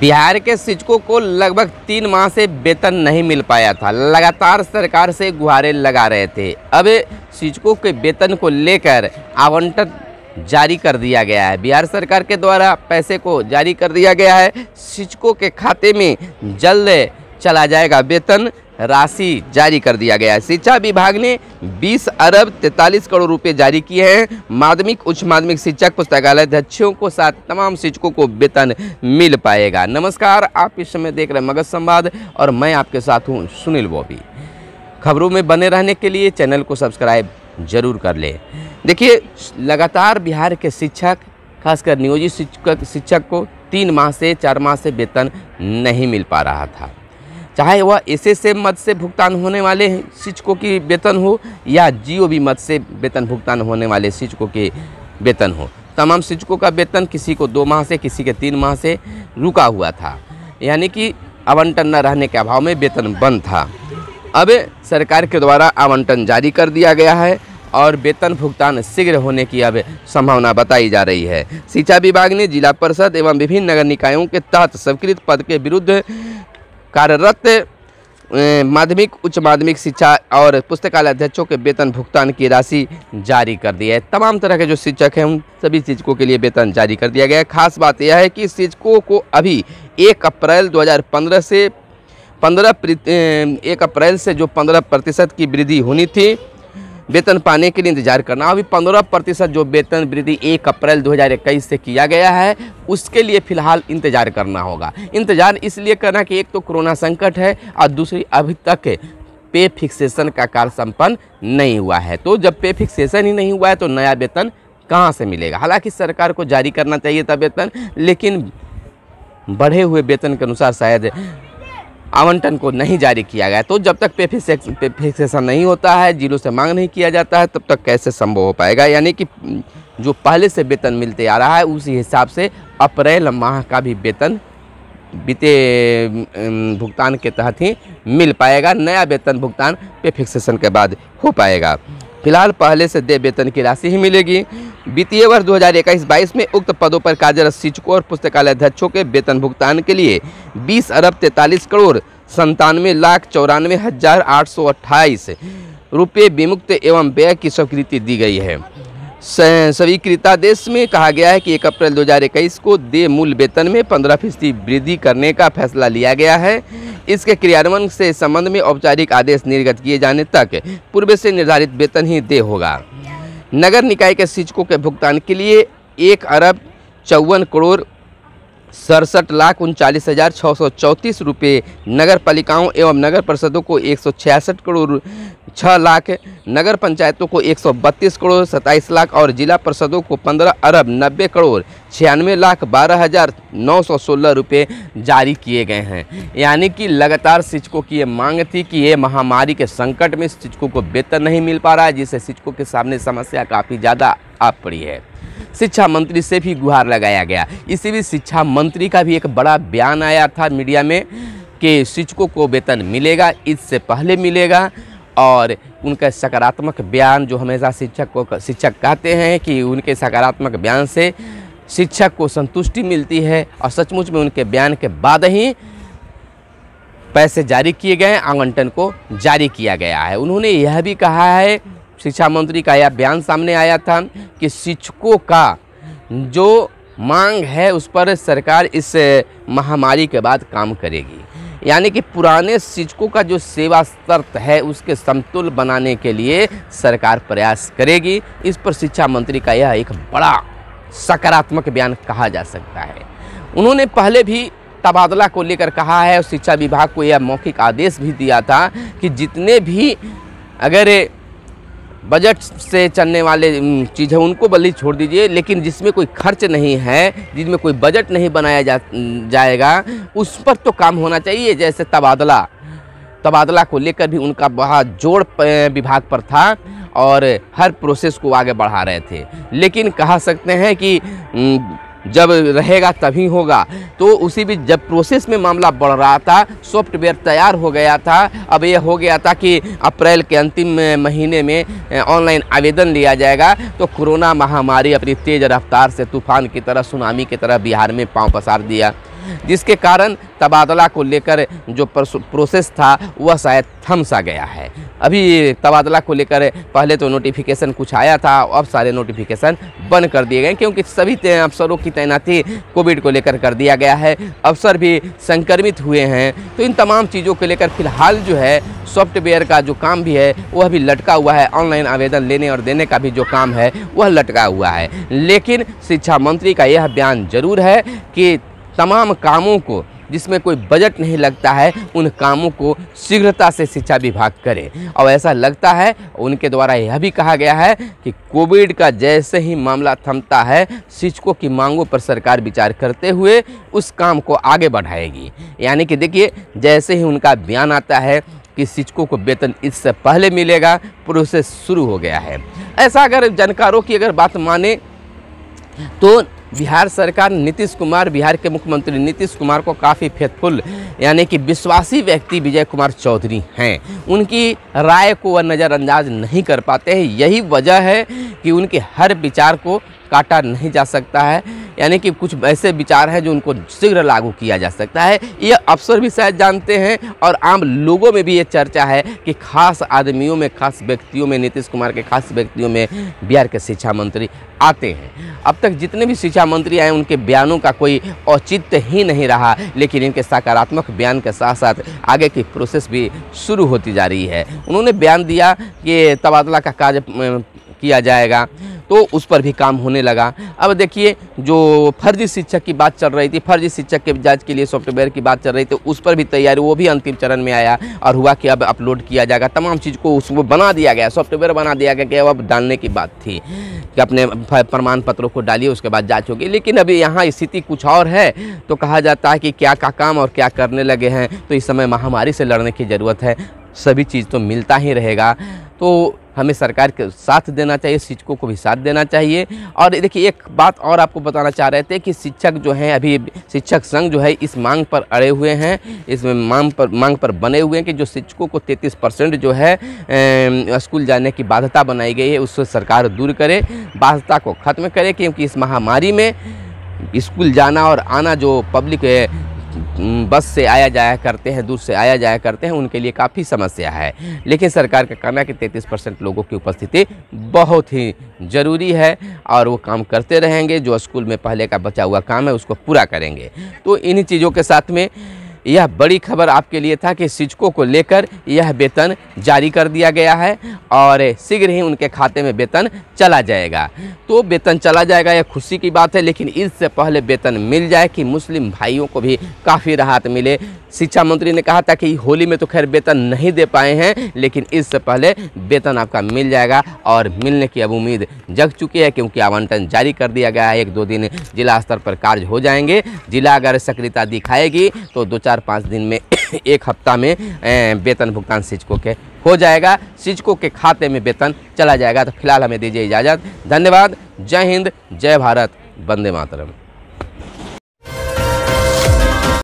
बिहार के शिक्षकों को लगभग 3 माह से वेतन नहीं मिल पाया था। लगातार सरकार से गुहारें लगा रहे थे। अब शिक्षकों के वेतन को लेकर आवंटन जारी कर दिया गया है। बिहार सरकार के द्वारा पैसे को जारी कर दिया गया है। शिक्षकों के खाते में जल्द चला जाएगा वेतन, राशि जारी कर दिया गया है। शिक्षा विभाग ने 20 अरब 43 करोड़ रुपए जारी किए हैं। माध्यमिक उच्च माध्यमिक शिक्षक पुस्तकालय अध्यक्षों को साथ तमाम शिक्षकों को वेतन मिल पाएगा। नमस्कार, आप इस समय देख रहे हैं मगध संवाद और मैं आपके साथ हूं सुनील बॉबी। खबरों में बने रहने के लिए चैनल को सब्सक्राइब जरूर कर ले। देखिए, लगातार बिहार के शिक्षक, खासकर नियोजित शिक्षक को 3 माह से 4 माह से वेतन नहीं मिल पा रहा था। चाहे वह एसएसए मद से भुगतान होने वाले शिक्षकों की वेतन हो या जीओबी मद से वेतन भुगतान होने वाले शिक्षकों के वेतन हो, तमाम शिक्षकों का वेतन किसी को 2 माह से, किसी के 3 माह से रुका हुआ था। यानी कि आवंटन न रहने के अभाव में वेतन बंद था। अब सरकार के द्वारा आवंटन जारी कर दिया गया है और वेतन भुगतान शीघ्र होने की अब संभावना बताई जा रही है। शिक्षा विभाग ने जिला परिषद एवं विभिन्न नगर निकायों के तहत स्वीकृत पद के विरुद्ध कार्यरत माध्यमिक उच्च माध्यमिक शिक्षा और पुस्तकालय अध्यक्षों के वेतन भुगतान की राशि जारी कर दी है। तमाम तरह के जो शिक्षक हैं उन सभी शिक्षकों के लिए वेतन जारी कर दिया गया है। खास बात यह है कि शिक्षकों को अभी 1 अप्रैल 2015 से 1 अप्रैल से जो 15% की वृद्धि होनी थी वेतन पाने के लिए इंतजार करना। अभी 15% जो वेतन वृद्धि 1 अप्रैल 2021 से किया गया है उसके लिए फ़िलहाल इंतजार करना होगा। इंतजार इसलिए करना कि एक तो कोरोना संकट है और दूसरी अभी तक पे फिक्सेशन का कार्य संपन्न नहीं हुआ है। तो जब पे फिक्सेशन ही नहीं हुआ है तो नया वेतन कहाँ से मिलेगा। हालांकि सरकार को जारी करना चाहिए था वेतन, लेकिन बढ़े हुए वेतन के अनुसार शायद आवंटन को नहीं जारी किया गया। तो जब तक पे फिक्सेशन नहीं होता है, जिलों से मांग नहीं किया जाता है, तब तक कैसे संभव हो पाएगा। यानी कि जो पहले से वेतन मिलते आ रहा है उसी हिसाब से अप्रैल माह का भी वेतन बीते भुगतान के तहत ही मिल पाएगा। नया वेतन भुगतान पे फिक्सेशन के बाद हो पाएगा। फिलहाल पहले से देय वेतन की राशि ही मिलेगी। वित्तीय वर्ष 2021-22 में उक्त पदों पर कार्यरत शिक्षकों और पुस्तकालय अध्यक्षों के वेतन भुगतान के लिए 20 अरब 43 करोड़ 97,94,828 रुपये विमुक्त एवं व्यय की स्वीकृति दी गई है। स्वीकृतादेश में कहा गया है कि 1 अप्रैल 2021 को देय मूल वेतन में 15% वृद्धि करने का फैसला लिया गया है। इसके क्रियान्वयन से संबंध में औपचारिक आदेश निर्गत किए जाने तक पूर्व से निर्धारित वेतन ही देय होगा। नगर निकाय के शिक्षकों के भुगतान के लिए 1 अरब 54 करोड़ 67,39,634 रुपये, नगर पालिकाओं एवं नगर परिषदों को 166 करोड़ 6 लाख, नगर पंचायतों को 132 करोड़ 27 लाख और जिला परिषदों को 15 अरब 90 करोड़ 96,12,916 रुपये जारी किए गए हैं। यानी कि लगातार शिक्षकों की ये मांग थी कि ये महामारी के संकट में शिक्षकों को वेतन नहीं मिल पा रहा है, जिससे शिक्षकों के सामने समस्या काफ़ी ज़्यादा आ पड़ी है। शिक्षा मंत्री से भी गुहार लगाया गया। इसी बीच शिक्षा मंत्री का भी एक बड़ा बयान आया था मीडिया में कि शिक्षकों को वेतन मिलेगा, इससे पहले मिलेगा। और उनका सकारात्मक बयान, जो हमेशा शिक्षक कहते हैं कि उनके सकारात्मक बयान से शिक्षक को संतुष्टि मिलती है और सचमुच में उनके बयान के बाद ही पैसे जारी किए गए, आवंटन को जारी किया गया है। उन्होंने यह भी कहा है, शिक्षा मंत्री का यह बयान सामने आया था कि शिक्षकों का जो मांग है उस पर सरकार इस महामारी के बाद काम करेगी। यानी कि पुराने शिक्षकों का जो सेवा शर्त है उसके समतुल बनाने के लिए सरकार प्रयास करेगी। इस पर शिक्षा मंत्री का यह एक बड़ा सकारात्मक बयान कहा जा सकता है। उन्होंने पहले भी तबादला को लेकर कहा है और शिक्षा विभाग को यह मौखिक आदेश भी दिया था कि जितने भी अगर बजट से चलने वाले चीज़ है उनको बल्कि छोड़ दीजिए, लेकिन जिसमें कोई खर्च नहीं है, जिसमें कोई बजट नहीं बनाया जाएगा उस पर तो काम होना चाहिए। जैसे तबादला को लेकर भी उनका बहुत जोर विभाग पर था और हर प्रोसेस को आगे बढ़ा रहे थे। लेकिन कह सकते हैं कि जब रहेगा तभी होगा। तो उसी भी जब प्रोसेस में मामला बढ़ रहा था, सॉफ्टवेयर तैयार हो गया था, अब यह हो गया था कि अप्रैल के अंतिम महीने में ऑनलाइन आवेदन लिया जाएगा, तो कोरोना महामारी अपनी तेज़ रफ्तार से तूफान की तरह, सुनामी की तरह बिहार में पांव पसार दिया। जिसके कारण तबादला को लेकर जो प्रोसेस था वह शायद थम सा गया है। अभी तबादला को लेकर पहले तो नोटिफिकेशन कुछ आया था, अब सारे नोटिफिकेशन बंद कर दिए गए क्योंकि सभी अफसरों की तैनाती कोविड को लेकर कर दिया गया है। अफसर भी संक्रमित हुए हैं, तो इन तमाम चीज़ों को लेकर फिलहाल जो है सॉफ्टवेयर का जो काम भी है वह भी लटका हुआ है। ऑनलाइन आवेदन लेने और देने का भी जो काम है वह लटका हुआ है। लेकिन शिक्षा मंत्री का यह बयान जरूर है कि तमाम कामों को जिसमें कोई बजट नहीं लगता है उन कामों को शीघ्रता से शिक्षा विभाग करे। और ऐसा लगता है उनके द्वारा यह भी कहा गया है कि कोविड का जैसे ही मामला थमता है शिक्षकों की मांगों पर सरकार विचार करते हुए उस काम को आगे बढ़ाएगी। यानी कि देखिए, जैसे ही उनका बयान आता है कि शिक्षकों को वेतन इससे पहले मिलेगा, प्रोसेस शुरू हो गया है। ऐसा अगर जानकारों की अगर बात माने तो बिहार सरकार नीतीश कुमार, बिहार के मुख्यमंत्री नीतीश कुमार को काफ़ी फेथफुल यानी कि विश्वासी व्यक्ति विजय कुमार चौधरी हैं। उनकी राय को वह नज़रअंदाज नहीं कर पाते हैं। यही वजह है कि उनके हर विचार को काटा नहीं जा सकता है। यानी कि कुछ ऐसे विचार हैं जो उनको शीघ्र लागू किया जा सकता है। यह अफसर भी शायद जानते हैं और आम लोगों में भी ये चर्चा है कि खास आदमियों में, खास व्यक्तियों में, नीतीश कुमार के खास व्यक्तियों में बिहार के शिक्षा मंत्री आते हैं। अब तक जितने भी शिक्षा मंत्री आए उनके बयानों का कोई औचित्य ही नहीं रहा, लेकिन इनके सकारात्मक बयान के साथ साथ आगे की प्रोसेस भी शुरू होती जा रही है। उन्होंने बयान दिया कि तबादला का कार्य किया जाएगा, तो उस पर भी काम होने लगा। अब देखिए, जो फर्जी शिक्षक की बात चल रही थी, फर्जी शिक्षक के जांच के लिए सॉफ्टवेयर की बात चल रही थी, उस पर भी तैयारी, वो भी अंतिम चरण में आया और हुआ कि अब अपलोड किया जाएगा। तमाम चीज़ को उसको बना दिया गया, सॉफ्टवेयर बना दिया गया कि अब डालने की बात थी कि अपने प्रमाण पत्रों को डालिए, उसके बाद जांच होगी। लेकिन अभी यहाँ स्थिति कुछ और है, तो कहा जाता है कि क्या का काम और क्या करने लगे हैं। तो इस समय महामारी से लड़ने की ज़रूरत है, सभी चीज़ तो मिलता ही रहेगा। तो हमें सरकार के साथ देना चाहिए, शिक्षकों को भी साथ देना चाहिए। और देखिए, एक बात और आपको बताना चाह रहे थे कि शिक्षक जो हैं, अभी शिक्षक संघ जो है इस मांग पर अड़े हुए हैं, इस मांग पर बने हुए हैं कि जो शिक्षकों को 33% जो है स्कूल जाने की बाध्यता बनाई गई है उससे सरकार दूर करे, बाध्यता को ख़त्म करे। क्योंकि इस महामारी में स्कूल जाना और आना जो पब्लिक बस से आया जाया करते हैं, दूर से आया जाया करते हैं, उनके लिए काफ़ी समस्या है। लेकिन सरकार का कहना है कि 33% लोगों की उपस्थिति बहुत ही ज़रूरी है और वो काम करते रहेंगे। जो स्कूल में पहले का बचा हुआ काम है उसको पूरा करेंगे। तो इन्हीं चीज़ों के साथ में यह बड़ी खबर आपके लिए था कि शिक्षकों को लेकर यह वेतन जारी कर दिया गया है और शीघ्र ही उनके खाते में वेतन चला जाएगा। तो वेतन चला जाएगा, यह खुशी की बात है, लेकिन इससे पहले वेतन मिल जाए कि मुस्लिम भाइयों को भी काफ़ी राहत मिले। शिक्षा मंत्री ने कहा था कि होली में तो खैर वेतन नहीं दे पाए हैं, लेकिन इससे पहले वेतन आपका मिल जाएगा और मिलने की अब उम्मीद जग चुकी है क्योंकि आवंटन जारी कर दिया गया है। 1-2 दिन जिला स्तर पर कार्य हो जाएंगे। जिला अगर सक्रियता दिखाएगी तो 2-4-5 दिन में एक हफ्ता में वेतन भुगतान शिक्षकों के हो जाएगा, शिक्षकों के खाते में वेतन चला जाएगा। तो फिलहाल हमें दीजिए इजाज़त। धन्यवाद। जय हिंद, जय भारत, वंदे मातरम।